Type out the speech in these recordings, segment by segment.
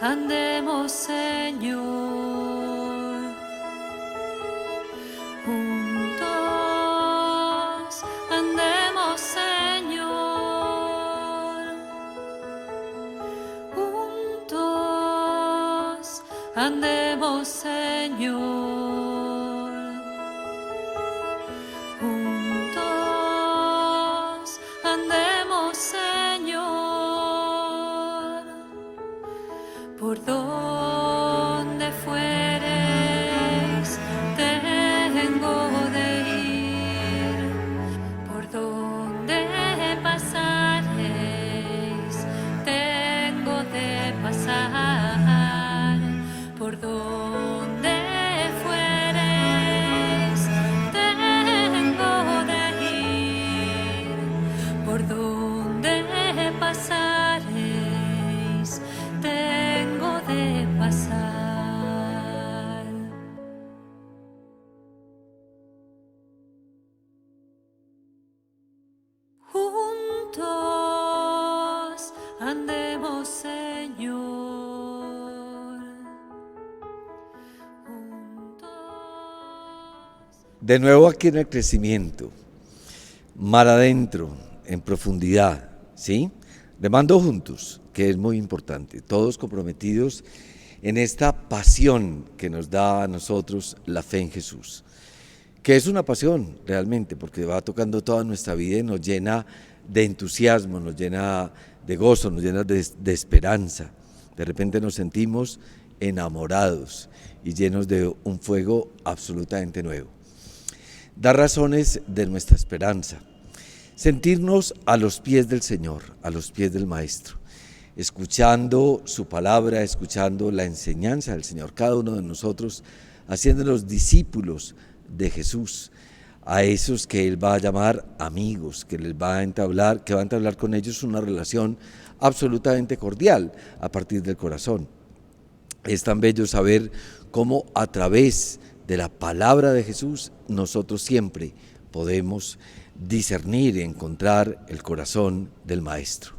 andemos, Señor, juntos, andemos, Señor, juntos, andemos, Señor, juntos, andemos, Señor, por donde fueres, tengo de ir, por donde pasares, tengo de pasar, por donde fueres, tengo de ir, por donde pasares, tengo de pasar. Juntos andemos, Señor. Juntos. De nuevo aquí en el crecimiento, mar adentro, en profundidad, ¿sí? Remando juntos, que es muy importante, todos comprometidos en esta pasión que nos da a nosotros la fe en Jesús, que es una pasión realmente, porque va tocando toda nuestra vida y nos llena de entusiasmo, nos llena de gozo, nos llena de esperanza. De repente nos sentimos enamorados y llenos de un fuego absolutamente nuevo. Da razones de nuestra esperanza. Sentirnos a los pies del Señor, a los pies del Maestro, escuchando su palabra, escuchando la enseñanza del Señor, cada uno de nosotros haciéndonos discípulos de Jesús, a esos que Él va a llamar amigos, que va a entablar con ellos una relación absolutamente cordial a partir del corazón. Es tan bello saber cómo a través de la palabra de Jesús nosotros siempre podemos discernir y encontrar el corazón del Maestro.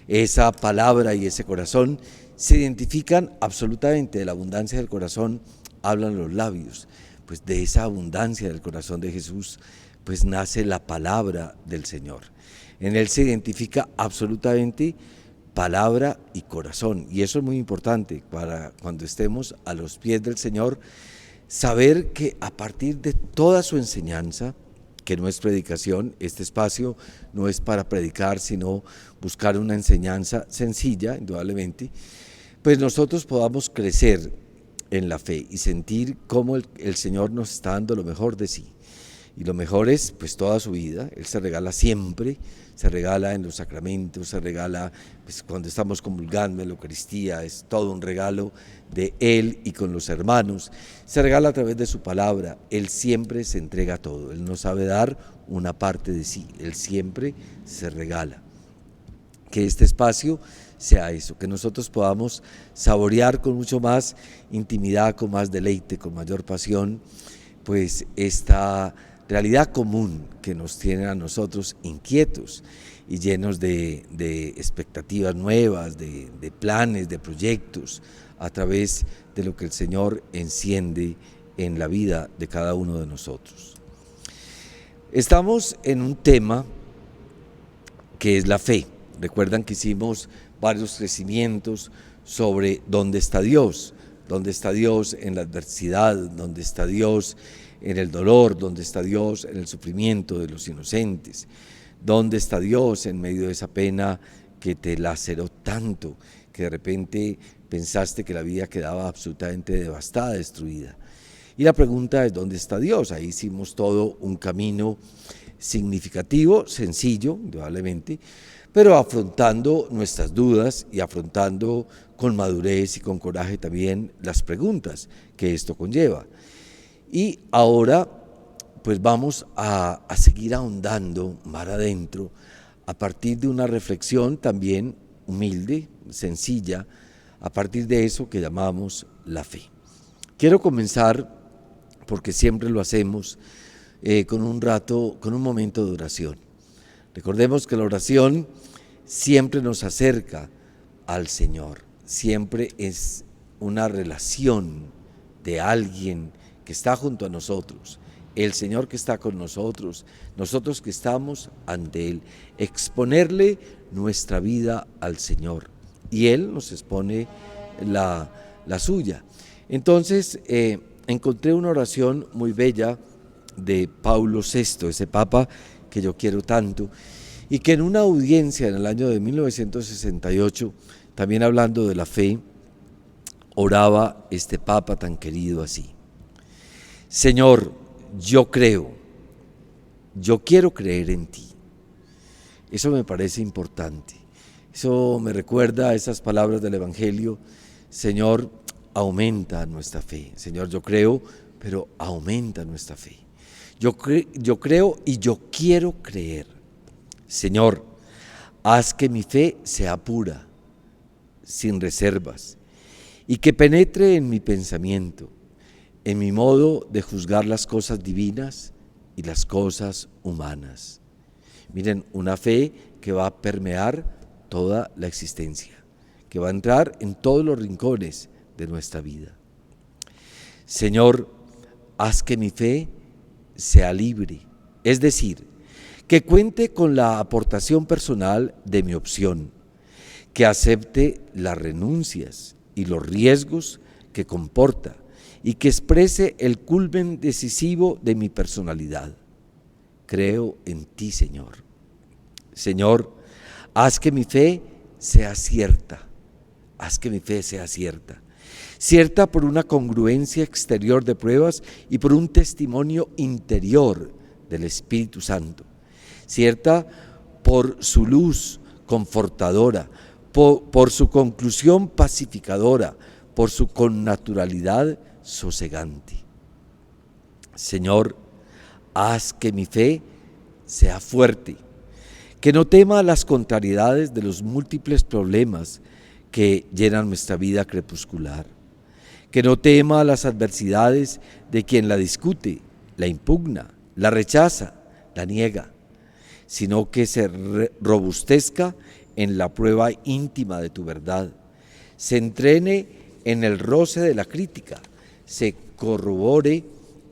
Esa palabra y ese corazón se identifican absolutamente. De la abundancia del corazón hablan los labios. Pues de esa abundancia del corazón de Jesús, pues nace la palabra del Señor. En Él se identifica absolutamente palabra y corazón, y eso es muy importante para cuando estemos a los pies del Señor, saber que a partir de toda su enseñanza, que no es predicación, este espacio no es para predicar, sino buscar una enseñanza sencilla, indudablemente, pues nosotros podamos crecer en la fe y sentir cómo el Señor nos está dando lo mejor de sí. Y lo mejor es pues toda su vida. Él se regala siempre, se regala en los sacramentos, se regala pues, cuando estamos comulgando en la Eucaristía, es todo un regalo de Él y con los hermanos. Se regala a través de su palabra. Él siempre se entrega todo. Él no sabe dar una parte de sí. Él siempre se regala. Que este espacio sea eso, que nosotros podamos saborear con mucho más intimidad, con más deleite, con mayor pasión, pues esta realidad común que nos tiene a nosotros inquietos y llenos de expectativas nuevas, de planes, de proyectos, a través de lo que el Señor enciende en la vida de cada uno de nosotros. Estamos en un tema que es la fe. Recuerdan que hicimos varios crecimientos sobre dónde está Dios en la adversidad, dónde está Dios en el dolor, dónde está Dios en el sufrimiento de los inocentes, dónde está Dios en medio de esa pena que te laceró tanto, que de repente pensaste que la vida quedaba absolutamente devastada, destruida. Y la pregunta es, ¿dónde está Dios? Ahí hicimos todo un camino significativo, sencillo, indudablemente, pero afrontando nuestras dudas y afrontando con madurez y con coraje también las preguntas que esto conlleva. Y ahora pues vamos a seguir ahondando mar adentro a partir de una reflexión también humilde, sencilla, a partir de eso que llamamos la fe. Quiero comenzar, porque siempre lo hacemos, con un momento de oración. Recordemos que la oración siempre nos acerca al Señor, siempre es una relación de alguien que está junto a nosotros, el Señor que está con nosotros, nosotros que estamos ante Él, exponerle nuestra vida al Señor y Él nos expone la suya. Entonces encontré una oración muy bella de Paulo VI, ese papa que yo quiero tanto, y que en una audiencia en el año de 1968, también hablando de la fe, oraba este papa tan querido así: Señor, yo creo, yo quiero creer en ti. Eso me parece importante. Eso me recuerda a esas palabras del Evangelio: Señor, aumenta nuestra fe. Señor, yo creo, pero aumenta nuestra fe. Yo creo y yo quiero creer. Señor, haz que mi fe sea pura, sin reservas, y que penetre en mi pensamiento, en mi modo de juzgar las cosas divinas y las cosas humanas. Miren, una fe que va a permear toda la existencia, que va a entrar en todos los rincones de nuestra vida. Señor, haz que mi fe sea libre, es decir, que cuente con la aportación personal de mi opción, que acepte las renuncias y los riesgos que comporta y que exprese el culmen decisivo de mi personalidad. Creo en ti, Señor. Señor, haz que mi fe sea cierta, haz que mi fe sea cierta. Cierta por una congruencia exterior de pruebas y por un testimonio interior del Espíritu Santo. Cierta por su luz confortadora, por su conclusión pacificadora, por su connaturalidad sosegante. Señor, haz que mi fe sea fuerte, que no tema las contrariedades de los múltiples problemas que llenan nuestra vida crepuscular, que no tema las adversidades de quien la discute, la impugna, la rechaza, la niega, sino que se robustezca en la prueba íntima de tu verdad, se entrene en el roce de la crítica, se corrobore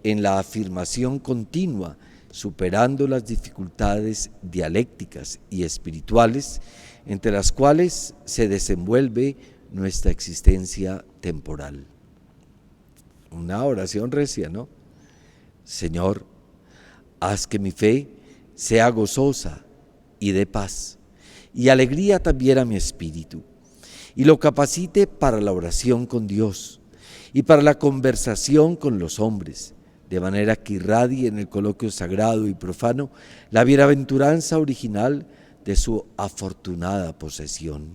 en la afirmación continua, superando las dificultades dialécticas y espirituales entre las cuales se desenvuelve nuestra existencia temporal. Una oración recia, ¿no? Señor, haz que mi fe sea gozosa y de paz, y alegría también a mi espíritu, y lo capacite para la oración con Dios y para la conversación con los hombres, de manera que irradie en el coloquio sagrado y profano la bienaventuranza original de su afortunada posesión.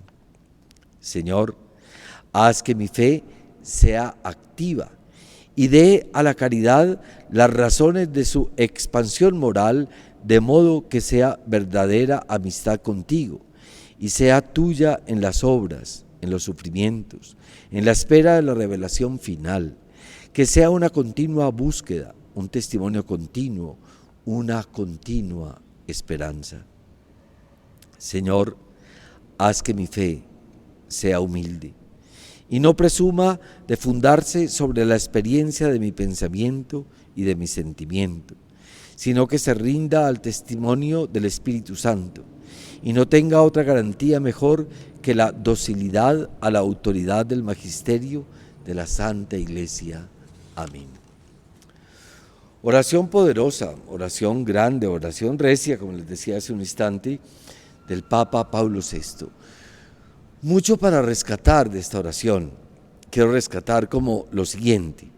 Señor, haz que mi fe sea activa y dé a la caridad las razones de su expansión moral, de modo que sea verdadera amistad contigo y sea tuya en las obras, en los sufrimientos, en la espera de la revelación final, que sea una continua búsqueda, un testimonio continuo, una continua esperanza. Señor, haz que mi fe sea humilde y no presuma de fundarse sobre la experiencia de mi pensamiento y de mi sentimiento, sino que se rinda al testimonio del Espíritu Santo y no tenga otra garantía mejor que la docilidad a la autoridad del magisterio de la Santa Iglesia. Amén. Oración poderosa, oración grande, oración recia, como les decía hace un instante, del Papa Pablo VI. Mucho para rescatar de esta oración. Quiero rescatar como lo siguiente: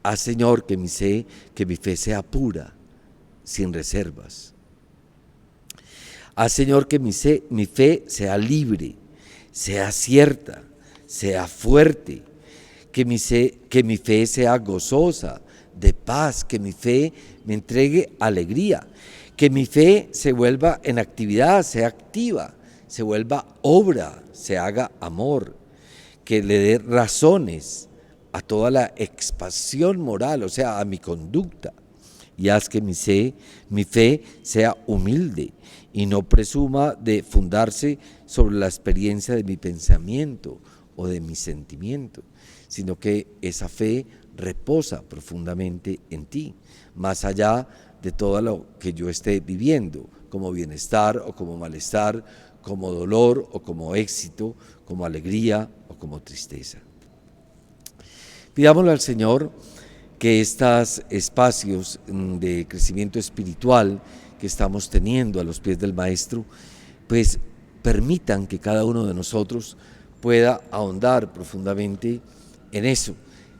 haz, Señor, que mi fe sea pura, sin reservas. Haz, Señor, que mi fe sea libre, sea cierta, sea fuerte, que mi fe sea gozosa, de paz, que mi fe me entregue alegría, que mi fe se vuelva en actividad, sea activa, se vuelva obra, se haga amor, que le dé razones a toda la expansión moral, o sea, a mi conducta, y haz que mi fe sea humilde y no presuma de fundarse sobre la experiencia de mi pensamiento o de mi sentimiento, sino que esa fe reposa profundamente en ti, más allá de todo lo que yo esté viviendo, como bienestar o como malestar, como dolor o como éxito, como alegría o como tristeza. Pidámosle al Señor que estos espacios de crecimiento espiritual que estamos teniendo a los pies del Maestro, pues permitan que cada uno de nosotros pueda ahondar profundamente en eso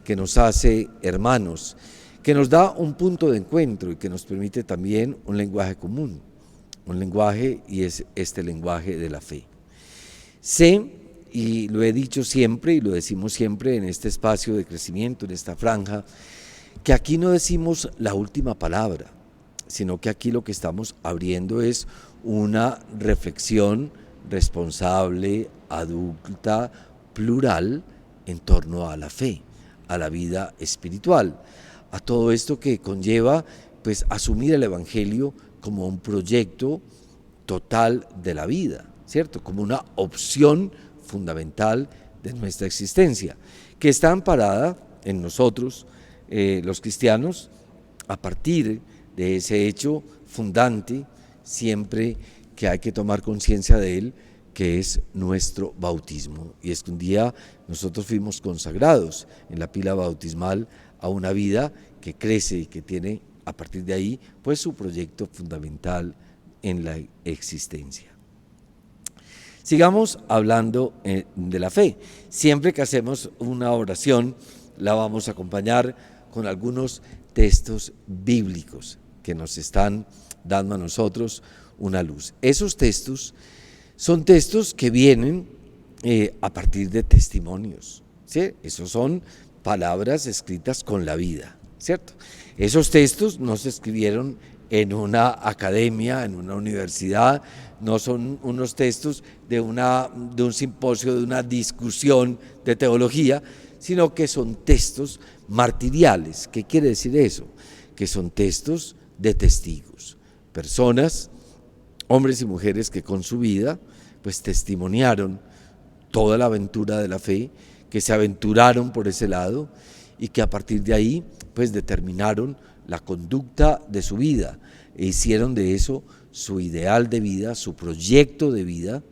que nos hace hermanos, que nos da un punto de encuentro y que nos permite también un lenguaje común, un lenguaje, y es este lenguaje de la fe. Sé, y lo he dicho siempre y lo decimos siempre en este espacio de crecimiento, en esta franja, que aquí no decimos la última palabra, sino que aquí lo que estamos abriendo es una reflexión responsable, adulta, plural, en torno a la fe, a la vida espiritual, a todo esto que conlleva pues asumir el Evangelio como un proyecto total de la vida, ¿cierto? Como una opción fundamental de nuestra existencia, que está amparada en nosotros, los cristianos, a partir de ese hecho fundante, siempre que hay que tomar conciencia de él, que es nuestro bautismo. Y es que un día nosotros fuimos consagrados en la pila bautismal a una vida que crece y que tiene a partir de ahí pues su proyecto fundamental en la existencia. Sigamos hablando de la fe. Siempre que hacemos una oración la vamos a acompañar con algunos textos bíblicos que nos están dando a nosotros una luz. Esos textos son textos que vienen a partir de testimonios, ¿sí? Esos son palabras escritas con la vida, ¿cierto? Esos textos no se escribieron en una academia, en una universidad, no son unos textos de un simposio, de una discusión de teología, sino que son textos martiriales. ¿Qué quiere decir eso? Que son textos de testigos, personas, hombres y mujeres que con su vida pues testimoniaron toda la aventura de la fe, que se aventuraron por ese lado y que a partir de ahí pues determinaron la conducta de su vida e hicieron de eso su ideal de vida, su proyecto de vida,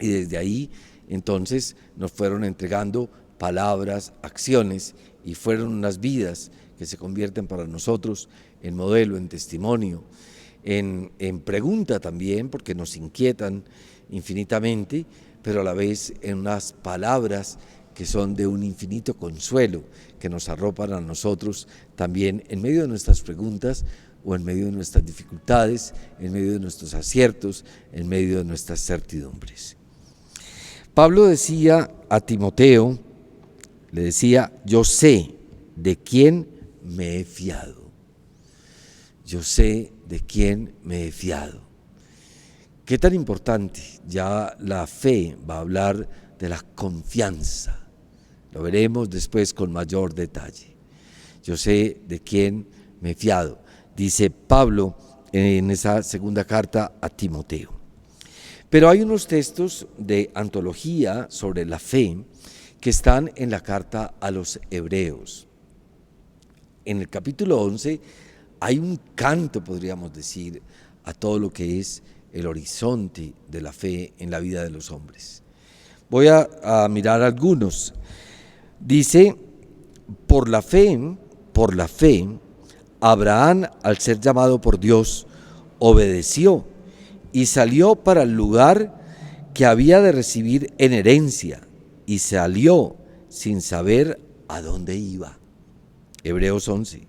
y desde ahí entonces nos fueron entregando palabras, acciones, y fueron unas vidas que se convierten para nosotros en modelo, en testimonio, en pregunta también, porque nos inquietan infinitamente, pero a la vez en unas palabras que son de un infinito consuelo, que nos arropan a nosotros también en medio de nuestras preguntas o en medio de nuestras dificultades, en medio de nuestros aciertos, en medio de nuestras certidumbres. Pablo decía a Timoteo, le decía, yo sé de quién me he fiado. Yo sé de quién me he fiado. ¿Qué tan importante? Ya la fe va a hablar de la confianza. Lo veremos después con mayor detalle. Yo sé de quién me he fiado, dice Pablo en esa segunda carta a Timoteo. Pero hay unos textos de antología sobre la fe que están en la carta a los Hebreos. En el capítulo 11 hay un canto, podríamos decir, a todo lo que es el horizonte de la fe en la vida de los hombres. Voy a mirar algunos. Dice, por la fe, Abraham, al ser llamado por Dios, obedeció y salió para el lugar que había de recibir en herencia, y salió sin saber a dónde iba. Hebreos 11.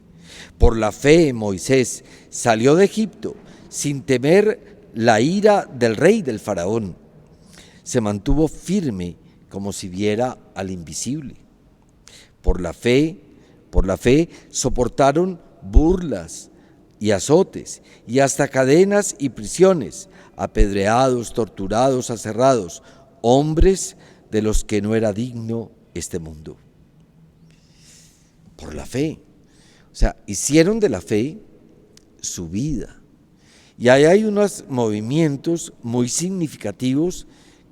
Por la fe, Moisés salió de Egipto sin temer la ira del rey del faraón. Se mantuvo firme como si viera al invisible. Por la fe soportaron burlas y azotes y hasta cadenas y prisiones, apedreados, torturados, aserrados, hombres de los que no era digno este mundo. Por la fe. O sea, hicieron de la fe su vida. Y ahí hay unos movimientos muy significativos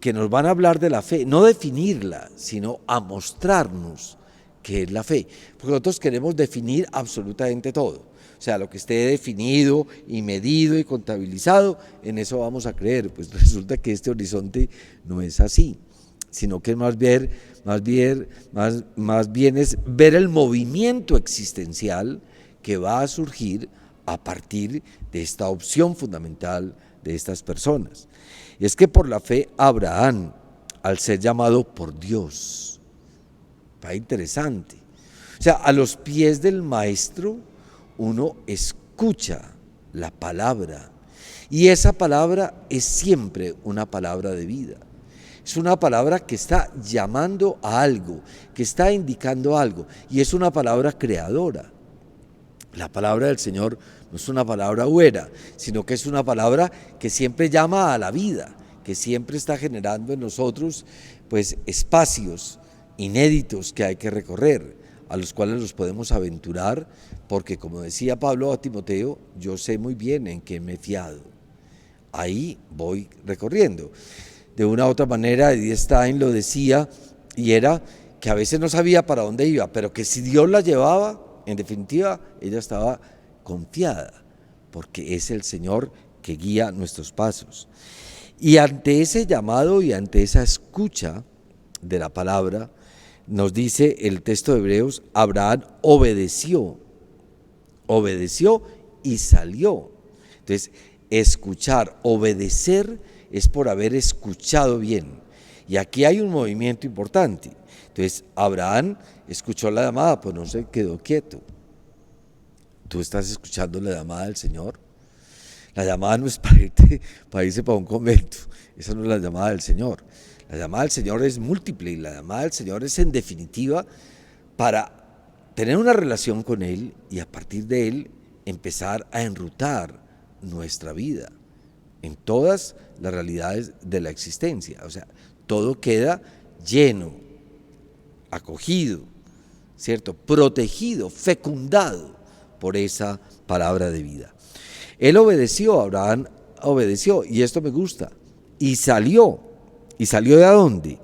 que nos van a hablar de la fe, no definirla, sino a mostrarnos qué es la fe. Porque nosotros queremos definir absolutamente todo. O sea, lo que esté definido y medido y contabilizado, en eso vamos a creer. Pues resulta que este horizonte no es así, sino que más bien es ver el movimiento existencial que va a surgir a partir de esta opción fundamental de estas personas. Y es que por la fe Abraham, al ser llamado por Dios, va interesante. O sea, a los pies del maestro uno escucha la palabra, y esa palabra es siempre una palabra de vida. Es una palabra que está llamando a algo, que está indicando algo, y es una palabra creadora. La palabra del Señor no es una palabra huera, sino que es una palabra que siempre llama a la vida, que siempre está generando en nosotros pues espacios inéditos que hay que recorrer, a los cuales los podemos aventurar, porque como decía Pablo a Timoteo, yo sé muy bien en qué me he fiado. Ahí voy recorriendo. De una u otra manera, Edith Stein lo decía, y era que a veces no sabía para dónde iba, pero que si Dios la llevaba, en definitiva, ella estaba confiada, porque es el Señor que guía nuestros pasos. Y ante ese llamado y ante esa escucha de la palabra, nos dice el texto de Hebreos, Abraham obedeció y salió. Entonces, escuchar, obedecer es por haber escuchado bien. Y aquí hay un movimiento importante. Entonces, Abraham escuchó la llamada, pues no se quedó quieto. ¿Tú estás escuchando la llamada del Señor? La llamada no es para irse para un convento. Esa no es la llamada del Señor. La llamada del Señor es múltiple, y la llamada del Señor es en definitiva para tener una relación con Él y a partir de Él empezar a enrutar nuestra vida en todas las realidades de la existencia. O sea, todo queda lleno, acogido, ¿cierto? Protegido, fecundado por esa palabra de vida. Él obedeció, Abraham obedeció, y esto me gusta, y salió ¿de dónde?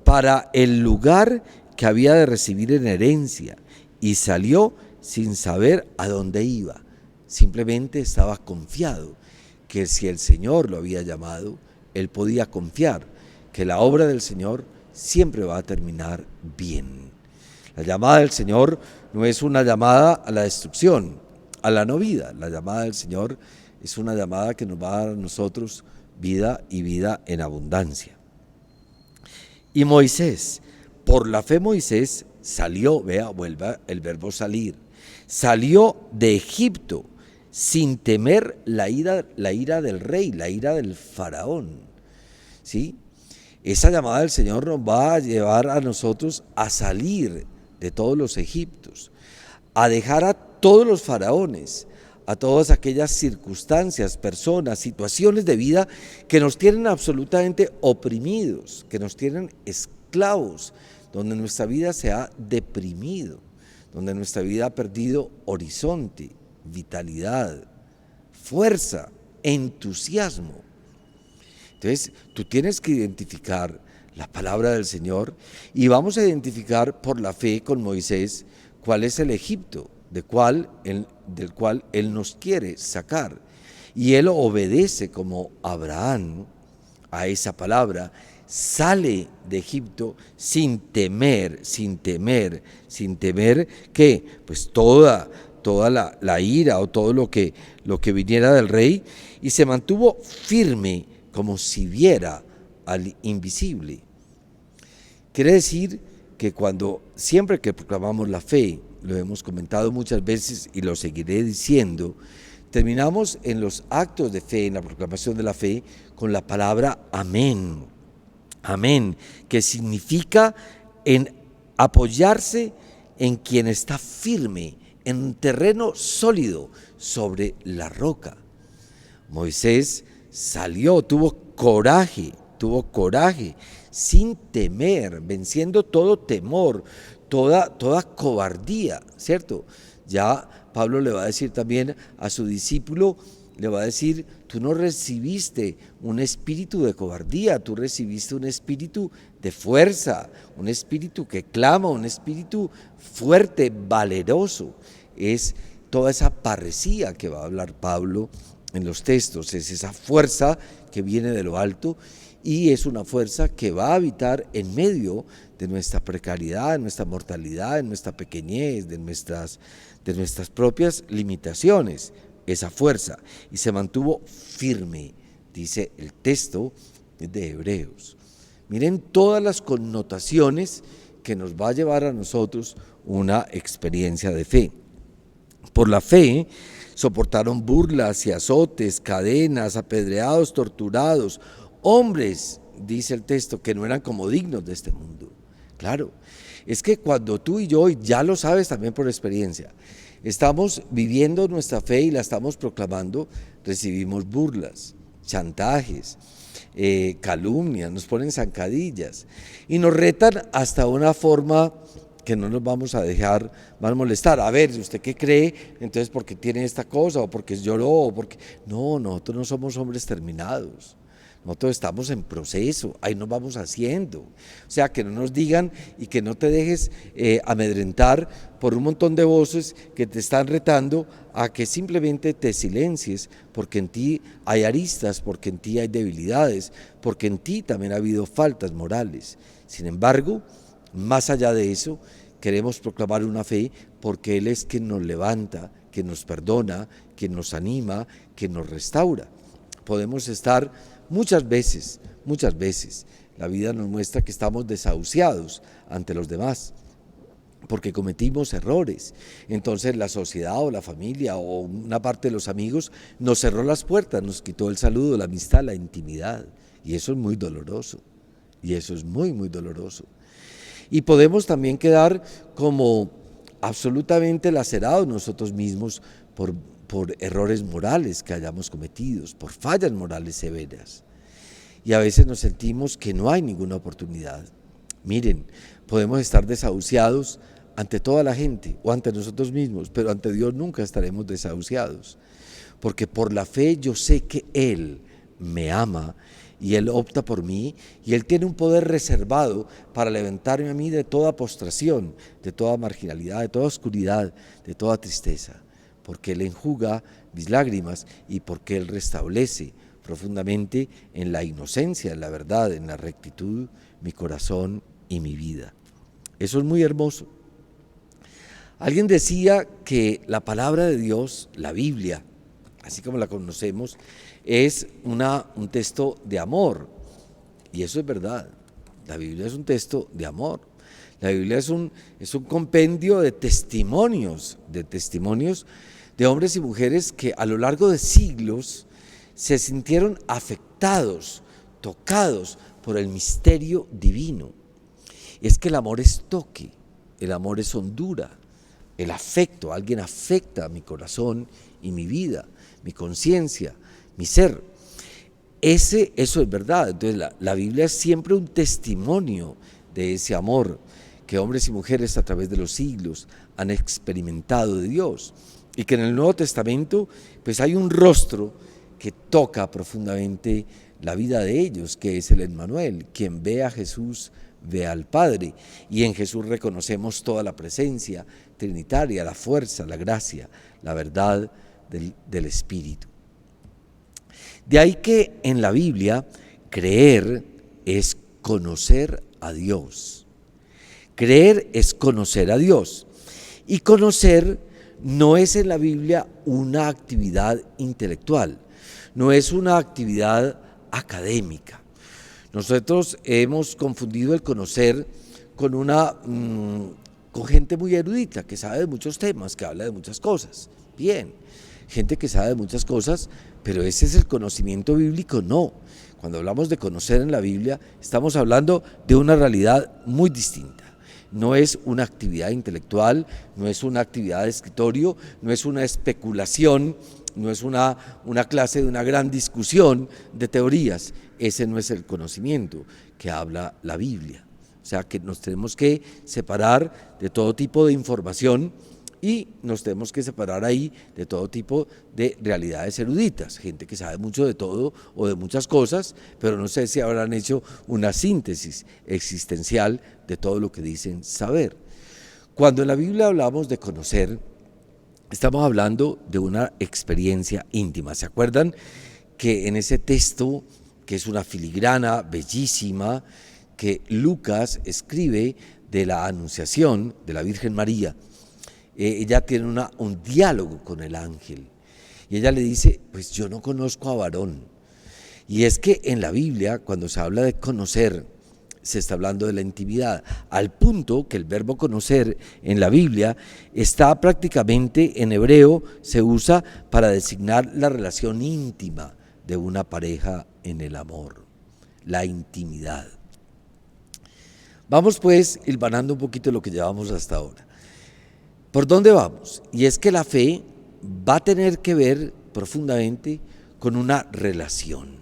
Para el lugar que había de recibir en herencia, y salió sin saber a dónde iba, simplemente estaba confiado que si el Señor lo había llamado, él podía confiar que la obra del Señor siempre va a terminar bien. La llamada del Señor no es una llamada a la destrucción, a la no vida. La llamada del Señor es una llamada que nos va a dar a nosotros vida y vida en abundancia. Y Moisés, por la fe Moisés salió, vuelva el verbo salir, salió de Egipto sin temer la ira del rey, la ira del faraón, ¿sí? Esa llamada del Señor nos va a llevar a nosotros a salir de todos los egiptos, a dejar a todos los faraones, a todas aquellas circunstancias, personas, situaciones de vida que nos tienen absolutamente oprimidos, que nos tienen esclavos, donde nuestra vida se ha deprimido, donde nuestra vida ha perdido horizonte, vitalidad, fuerza, entusiasmo. Entonces, tú tienes que identificar la palabra del Señor y vamos a identificar por la fe con Moisés cuál es el Egipto del cual Él nos quiere sacar. Y Él obedece como Abraham a esa palabra, sale de Egipto sin temer que pues toda la ira o todo lo que viniera del rey, y se mantuvo firme como si viera al invisible. Quiere decir que siempre que proclamamos la fe, lo hemos comentado muchas veces y lo seguiré diciendo, terminamos en los actos de fe, en la proclamación de la fe, con la palabra amén. Amén, que significa en apoyarse en quien está firme, en un terreno sólido, sobre la roca. Moisés salió, tuvo coraje, sin temer, venciendo todo temor, toda cobardía, ¿cierto? Ya Pablo le va a decir también a su discípulo le va a decir, tú no recibiste un espíritu de cobardía, tú recibiste un espíritu de fuerza, un espíritu que clama, un espíritu fuerte, valeroso. Es toda esa parresía que va a hablar Pablo en los textos, es esa fuerza que viene de lo alto y es una fuerza que va a habitar en medio de nuestra precariedad, de nuestra mortalidad, de nuestra pequeñez, de nuestras propias limitaciones, esa fuerza, y se mantuvo firme, dice el texto de Hebreos. Miren todas las connotaciones que nos va a llevar a nosotros una experiencia de fe. Por la fe soportaron burlas y azotes, cadenas, apedreados, torturados, hombres, dice el texto, que no eran como dignos de este mundo. Claro, es que cuando tú y yo, y ya lo sabes también por experiencia, estamos viviendo nuestra fe y la estamos proclamando, recibimos burlas, chantajes, calumnias, nos ponen zancadillas y nos retan hasta una forma que no nos vamos a dejar más molestar. A ver, ¿usted qué cree? Entonces, ¿por qué tiene esta cosa? ¿O porque lloró? ¿O porque...? No, nosotros no somos hombres terminados. Nosotros estamos en proceso, ahí nos vamos haciendo. O sea, que no nos digan y que no te dejes amedrentar por un montón de voces que te están retando a que simplemente te silencies, porque en ti hay aristas, porque en ti hay debilidades, porque en ti también ha habido faltas morales. Sin embargo, más allá de eso, queremos proclamar una fe porque Él es quien nos levanta, quien nos perdona, quien nos anima, quien nos restaura. Podemos estar muchas veces, la vida nos muestra que estamos desahuciados ante los demás, porque cometimos errores. Entonces la sociedad o la familia o una parte de los amigos nos cerró las puertas, nos quitó el saludo, la amistad, la intimidad. Y eso es muy doloroso, y eso es muy, muy doloroso. Y podemos también quedar como absolutamente lacerados nosotros mismos por errores morales que hayamos cometido, por fallas morales severas. Y a veces nos sentimos que no hay ninguna oportunidad. Miren, podemos estar desahuciados ante toda la gente o ante nosotros mismos, pero ante Dios nunca estaremos desahuciados, porque por la fe yo sé que Él me ama y Él opta por mí y Él tiene un poder reservado para levantarme a mí de toda postración, de toda marginalidad, de toda oscuridad, de toda tristeza, porque Él enjuga mis lágrimas y porque Él restablece profundamente en la inocencia, en la verdad, en la rectitud, mi corazón y mi vida. Eso es muy hermoso. Alguien decía que la palabra de Dios, la Biblia, así como la conocemos, es un texto de amor, y eso es verdad. La Biblia es un texto de amor. La Biblia es un compendio de testimonios de hombres y mujeres que a lo largo de siglos se sintieron afectados, tocados por el misterio divino. Es que el amor es toque, el amor es hondura, el afecto, alguien afecta mi corazón y mi vida, mi conciencia, mi ser. Eso es verdad. Entonces la Biblia es siempre un testimonio de ese amor que hombres y mujeres a través de los siglos han experimentado de Dios, y que en el Nuevo Testamento pues hay un rostro que toca profundamente la vida de ellos, que es el Emmanuel. Quien ve a Jesús ve al Padre, y en Jesús reconocemos toda la presencia trinitaria, la fuerza, la gracia, la verdad del Espíritu. De ahí que en la Biblia creer es conocer a Dios. Creer es conocer a Dios, y conocer no es en la Biblia una actividad intelectual, no es una actividad académica. Nosotros hemos confundido el conocer con gente muy erudita, que sabe de muchos temas, que habla de muchas cosas. Bien, gente que sabe de muchas cosas, pero ese es el conocimiento bíblico. No. Cuando hablamos de conocer en la Biblia, estamos hablando de una realidad muy distinta. No es una actividad intelectual, no es una actividad de escritorio, no es una especulación, no es una clase de una gran discusión de teorías. Ese no es el conocimiento que habla la Biblia. O sea que nos tenemos que separar de todo tipo de información y nos tenemos que separar ahí de todo tipo de realidades eruditas, gente que sabe mucho de todo o de muchas cosas, pero no sé si habrán hecho una síntesis existencial de todo lo que dicen saber. Cuando en la Biblia hablamos de conocer, estamos hablando de una experiencia íntima. ¿Se acuerdan que en ese texto, que es una filigrana bellísima, que Lucas escribe de la Anunciación de la Virgen María, ella tiene un diálogo con el ángel y ella le dice, pues yo no conozco a varón? Y es que en la Biblia, cuando se habla de conocer, se está hablando de la intimidad, al punto que el verbo conocer en la Biblia está prácticamente en hebreo, se usa para designar la relación íntima de una pareja en el amor, la intimidad. Vamos pues hilvanando un poquito lo que llevamos hasta ahora. ¿Por dónde vamos? Y es que la fe va a tener que ver profundamente con una relación,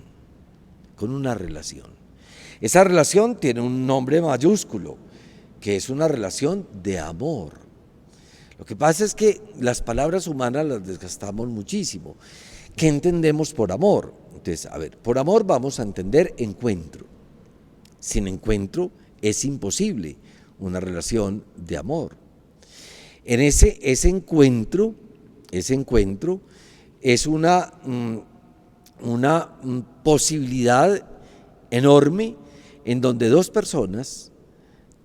Esa relación tiene un nombre mayúsculo, que es una relación de amor. Lo que pasa es que las palabras humanas las desgastamos muchísimo. ¿Qué entendemos por amor? Entonces, a ver, por amor vamos a entender encuentro. Sin encuentro es imposible una relación de amor. En ese encuentro es una posibilidad enorme en donde dos personas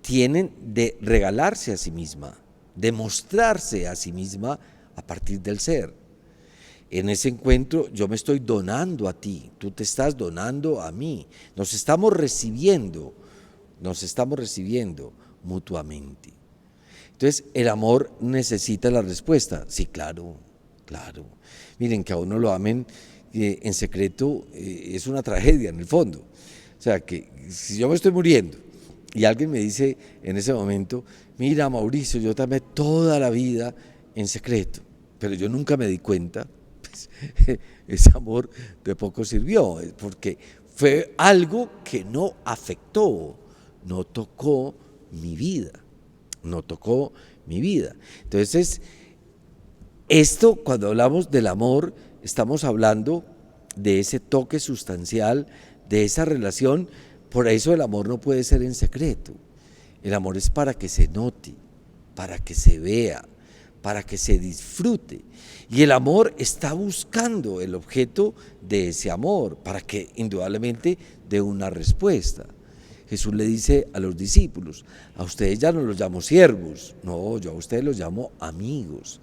tienen de regalarse a sí misma, de mostrarse a sí misma a partir del ser. En ese encuentro yo me estoy donando a ti, tú te estás donando a mí, nos estamos recibiendo mutuamente. Entonces, el amor necesita la respuesta. Sí, claro. Miren, que a uno lo amen en secreto es una tragedia en el fondo. O sea, que si yo me estoy muriendo y alguien me dice en ese momento, mira, Mauricio, yo te amé toda la vida en secreto, pero yo nunca me di cuenta, pues, ese amor de poco sirvió, porque fue algo que no afectó, no tocó mi vida. Entonces, esto, cuando hablamos del amor, estamos hablando de ese toque sustancial, de esa relación. Por eso el amor no puede ser en secreto. El amor es para que se note, para que se vea, para que se disfrute. Y el amor está buscando el objeto de ese amor, para que indudablemente dé una respuesta. Jesús le dice a los discípulos, a ustedes ya no los llamo siervos, no, yo a ustedes los llamo amigos.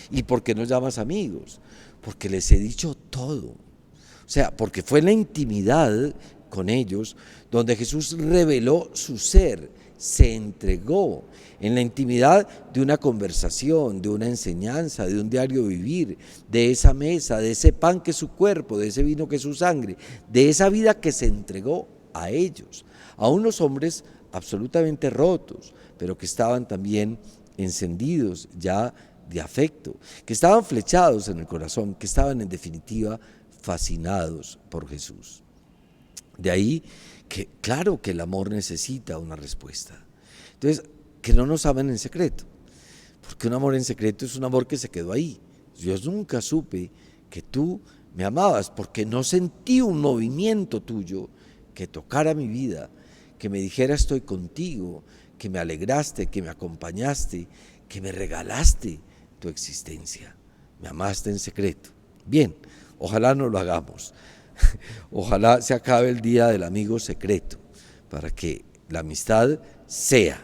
¿Y por qué nos llamas amigos? Porque les he dicho todo. O sea, porque fue en la intimidad con ellos donde Jesús reveló su ser, se entregó en la intimidad de una conversación, de una enseñanza, de un diario vivir, de esa mesa, de ese pan que es su cuerpo, de ese vino que es su sangre, de esa vida que se entregó a ellos, a unos hombres absolutamente rotos, pero que estaban también encendidos ya de afecto, que estaban flechados en el corazón, que estaban en definitiva fascinados por Jesús. De ahí que claro que el amor necesita una respuesta. Entonces, que no nos amen en secreto, porque un amor en secreto es un amor que se quedó ahí. Yo nunca supe que tú me amabas, porque no sentí un movimiento tuyo que tocara mi vida, que me dijera estoy contigo, que me alegraste, que me acompañaste, que me regalaste tu existencia. Me amaste en secreto. Bien, ojalá no lo hagamos. Ojalá se acabe el día del amigo secreto, para que la amistad sea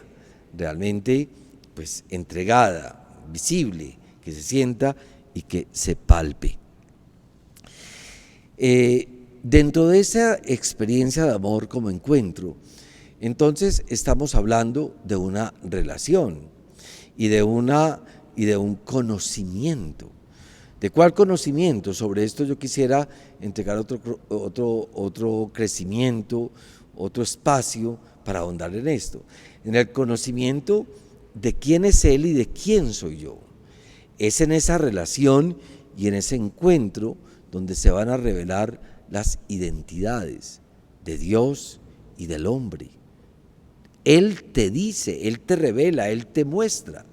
realmente pues entregada, visible, que se sienta y que se palpe. Dentro de esa experiencia de amor como encuentro, entonces estamos hablando de una relación y de un conocimiento. ¿De cuál conocimiento? Sobre esto yo quisiera entregar otro crecimiento, otro espacio para ahondar en esto. En el conocimiento de quién es Él y de quién soy yo. Es en esa relación y en ese encuentro donde se van a revelar las identidades de Dios y del hombre. Él te dice, Él te revela, Él te muestra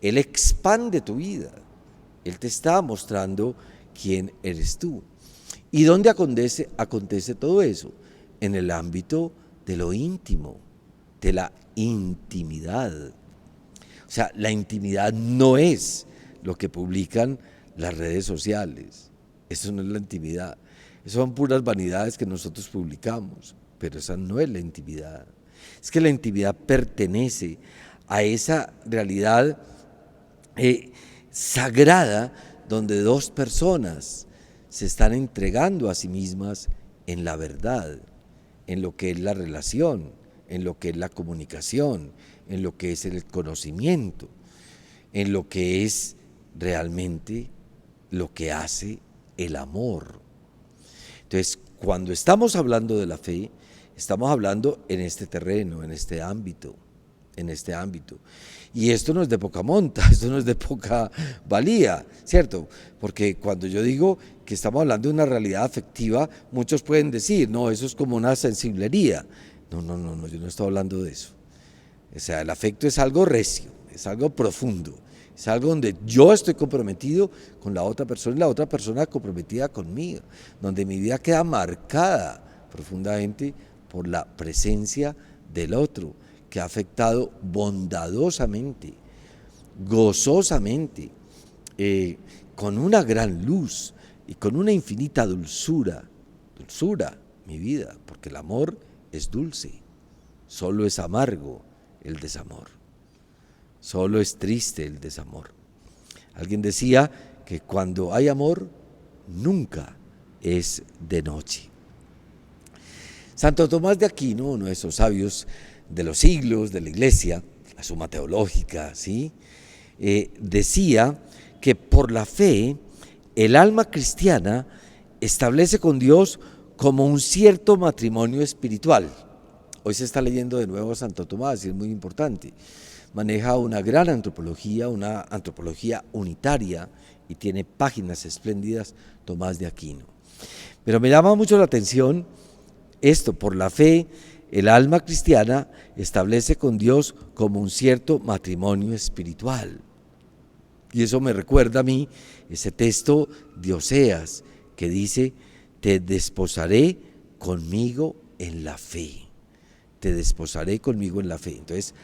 Él expande tu vida. Él te está mostrando quién eres tú. ¿Y dónde acontece todo eso? En el ámbito de lo íntimo, de la intimidad. O sea, la intimidad no es lo que publican las redes sociales. Eso no es la intimidad. Eso son puras vanidades que nosotros publicamos, pero esa no es la intimidad. Es que la intimidad pertenece a esa realidad sagrada donde dos personas se están entregando a sí mismas en la verdad, en lo que es la relación, en lo que es la comunicación, en lo que es el conocimiento, en lo que es realmente lo que hace el amor. Entonces, cuando estamos hablando de la fe, estamos hablando en este terreno, en este ámbito. Y esto no es de poca monta, esto no es de poca valía, ¿cierto? Porque cuando yo digo que estamos hablando de una realidad afectiva, muchos pueden decir, no, eso es como una sensiblería. No, yo no estoy hablando de eso. O sea, el afecto es algo recio, es algo profundo, es algo donde yo estoy comprometido con la otra persona y la otra persona comprometida conmigo, donde mi vida queda marcada profundamente por la presencia del otro, que ha afectado bondadosamente, gozosamente, con una gran luz y con una infinita dulzura, mi vida, porque el amor es dulce, solo es amargo el desamor, solo es triste el desamor. Alguien decía que cuando hay amor, nunca es de noche. Santo Tomás de Aquino, uno de esos sabios de los siglos de la Iglesia, la Suma Teológica, ¿sí? Decía que por la fe el alma cristiana establece con Dios como un cierto matrimonio espiritual. Hoy se está leyendo de nuevo a Santo Tomás y es muy importante. Maneja una gran antropología, una antropología unitaria y tiene páginas espléndidas, Tomás de Aquino. Pero me llama mucho la atención esto, por la fe el alma cristiana establece con Dios como un cierto matrimonio espiritual. Y eso me recuerda a mí ese texto de Oseas que dice, te desposaré conmigo en la fe. Te desposaré conmigo en la fe. Entonces,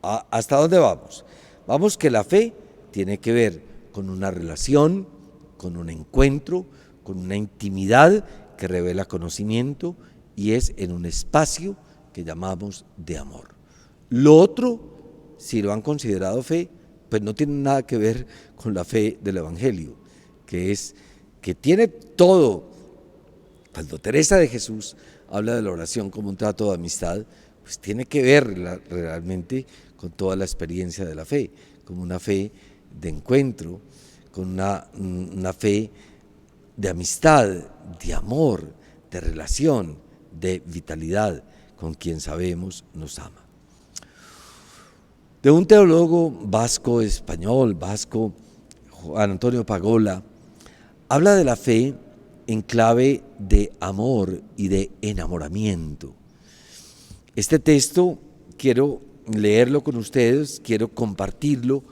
¿hasta dónde vamos? Vamos que la fe tiene que ver con una relación, con un encuentro, con una intimidad que revela conocimiento, y es en un espacio que llamamos de amor. Lo otro, si lo han considerado fe, pues no tiene nada que ver con la fe del Evangelio, que tiene todo. Cuando Teresa de Jesús habla de la oración como un trato de amistad, pues tiene que ver realmente con toda la experiencia de la fe, como una fe de encuentro, con una fe de amistad, de amor, de relación, de vitalidad con quien sabemos nos ama. De un teólogo vasco, Juan Antonio Pagola, habla de la fe en clave de amor y de enamoramiento. Este texto quiero leerlo con ustedes, quiero compartirlo,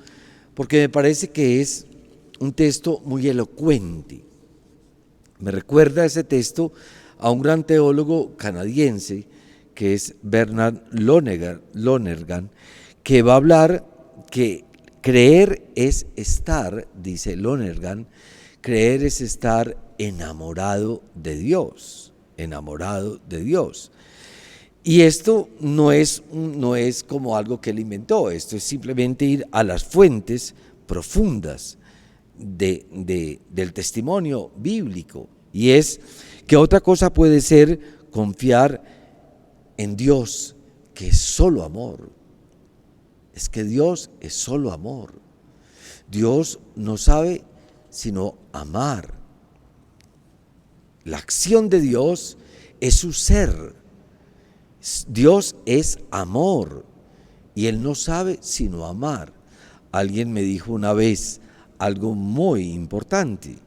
porque me parece que es un texto muy elocuente. Me recuerda ese texto a un gran teólogo canadiense que es Bernard Lonergan, que va a hablar que creer es estar, dice Lonergan, creer es estar enamorado de Dios. Y esto no es como algo que él inventó, esto es simplemente ir a las fuentes profundas del testimonio bíblico, y es que otra cosa puede ser confiar en Dios, que es solo amor. Es que Dios es solo amor. Dios no sabe sino amar. La acción de Dios es su ser. Dios es amor y Él no sabe sino amar. Alguien me dijo una vez algo muy importante,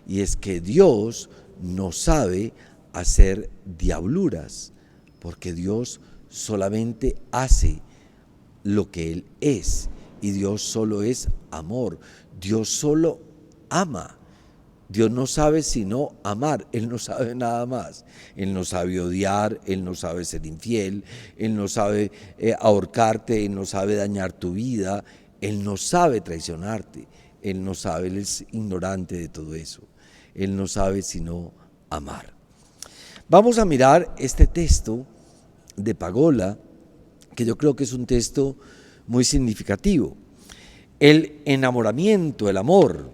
y es que Dios no sabe hacer diabluras, porque Dios solamente hace lo que Él es, y Dios solo es amor. Dios solo ama. Dios no sabe sino amar, Él no sabe nada más. Él no sabe odiar, Él no sabe ser infiel, Él no sabe ahorcarte, Él no sabe dañar tu vida, Él no sabe traicionarte, Él no sabe, Él es ignorante de todo eso. Él no sabe sino amar. Vamos a mirar este texto de Pagola, que yo creo que es un texto muy significativo. El enamoramiento, el amor,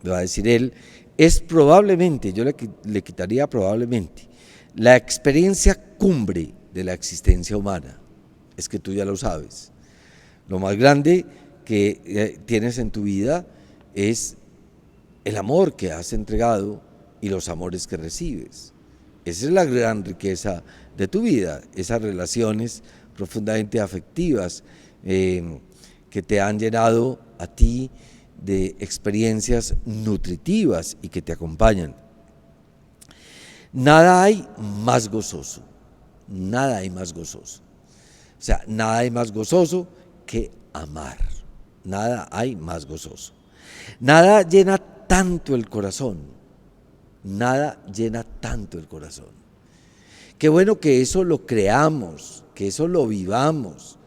le va a decir él, es probablemente, yo le quitaría probablemente, la experiencia cumbre de la existencia humana. Es que tú ya lo sabes. Lo más grande que tienes en tu vida es el amor que has entregado y los amores que recibes. Esa es la gran riqueza de tu vida, esas relaciones profundamente afectivas que te han llenado a ti de experiencias nutritivas y que te acompañan. Nada hay más gozoso, nada hay más gozoso. O sea, nada hay más gozoso que amar, nada hay más gozoso. Nada llena tanto el corazón, nada llena tanto el corazón. Qué bueno que eso lo creamos, que eso lo vivamos,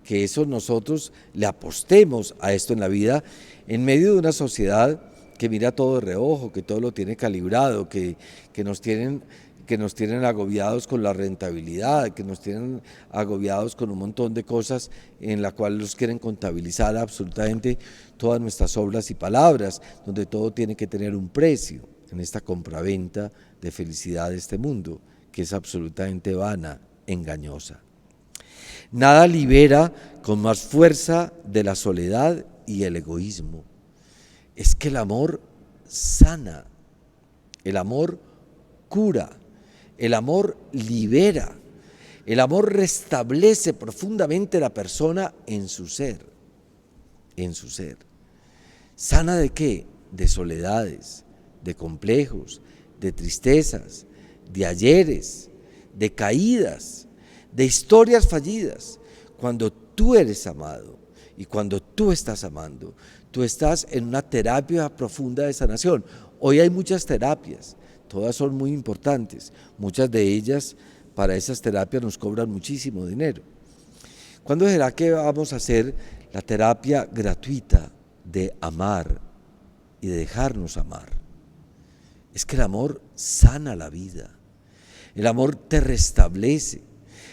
que eso nosotros le apostemos a esto en la vida, en medio de una sociedad que mira todo de reojo, que todo lo tiene calibrado, que nos tienen agobiados con la rentabilidad, que nos tienen agobiados con un montón de cosas en la cual nos quieren contabilizar absolutamente todas nuestras obras y palabras, donde todo tiene que tener un precio en esta compraventa de felicidad de este mundo, que es absolutamente vana, engañosa. Nada libera con más fuerza de la soledad y el egoísmo. Es que el amor sana, el amor cura, el amor libera, el amor restablece profundamente a la persona en su ser, en su ser. ¿Sana de qué? De soledades, de complejos, de tristezas, de ayeres, de caídas, de historias fallidas. Cuando tú eres amado y cuando tú estás amando, tú estás en una terapia profunda de sanación. Hoy hay muchas terapias, todas son muy importantes, muchas de ellas para esas terapias nos cobran muchísimo dinero. ¿Cuándo será que vamos a hacer la terapia gratuita de amar y de dejarnos amar? Es que el amor sana la vida, el amor te restablece,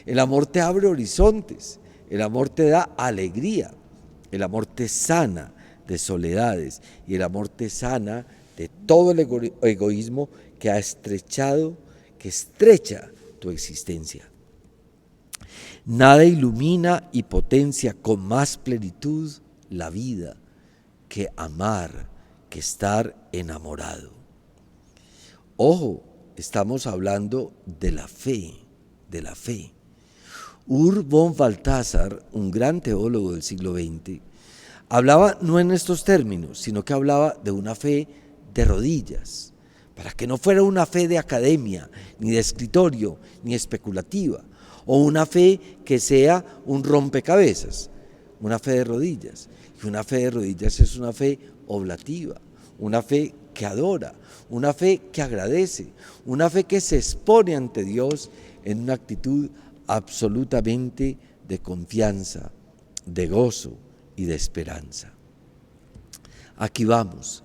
el amor te abre horizontes, el amor te da alegría, el amor te sana de soledades y el amor te sana de todo el egoísmo que ha estrechado, que estrecha tu existencia. Nada ilumina y potencia con más plenitud la vida que amar, que estar enamorado. Ojo, estamos hablando de la fe, de la fe. Ur von Balthasar, un gran teólogo del siglo XX, hablaba no en estos términos, sino que hablaba de una fe de rodillas, para que no fuera una fe de academia, ni de escritorio, ni especulativa, o una fe que sea un rompecabezas, una fe de rodillas. Y una fe de rodillas es una fe oblativa, una fe que adora, una fe que agradece, una fe que se expone ante Dios en una actitud absolutamente de confianza, de gozo y de esperanza. Aquí vamos.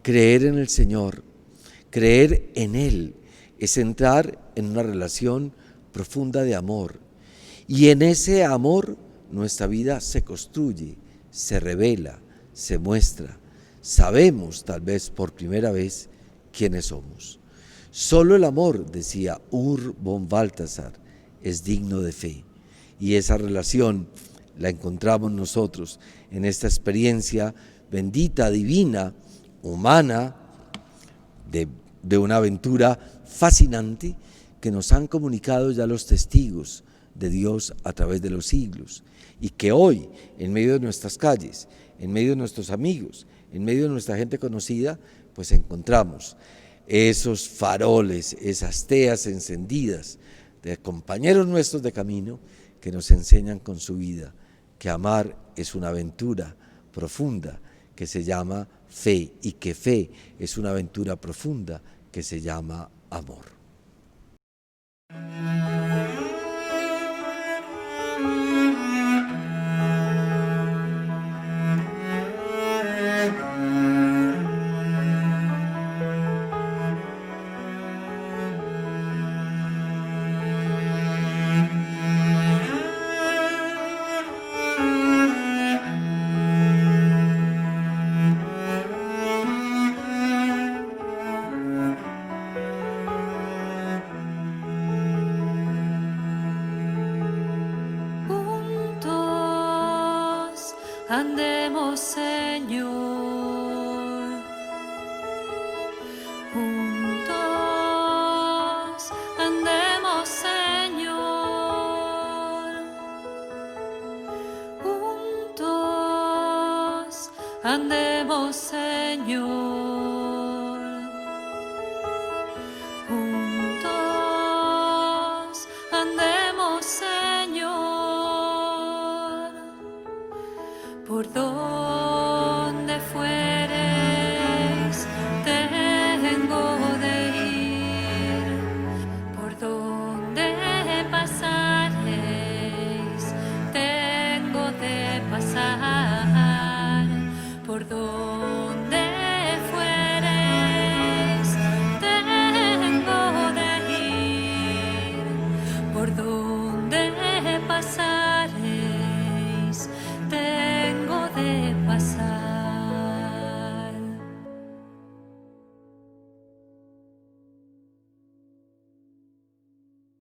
Creer en el Señor, creer en Él, es entrar en una relación profunda de amor. Y en ese amor nuestra vida se construye, se revela, se muestra. Sabemos, tal vez por primera vez, quiénes somos. Solo el amor, decía Ur von Balthasar, es digno de fe. Y esa relación la encontramos nosotros en esta experiencia bendita, divina, humana, de una aventura fascinante que nos han comunicado ya los testigos de Dios a través de los siglos, y que hoy, en medio de nuestras calles, en medio de nuestros amigos, en medio de nuestra gente conocida, pues encontramos esos faroles, esas teas encendidas de compañeros nuestros de camino que nos enseñan con su vida que amar es una aventura profunda que se llama fe y que fe es una aventura profunda que se llama amor. Juntos andemos, Señor. Juntos andemos, Señor. Juntos andemos, Señor. Juntos andemos, Señor. Por donde fueres, tengo de ir. Por donde pasareis, tengo de pasar. Por donde fueres, tengo de ir. Por donde pasar.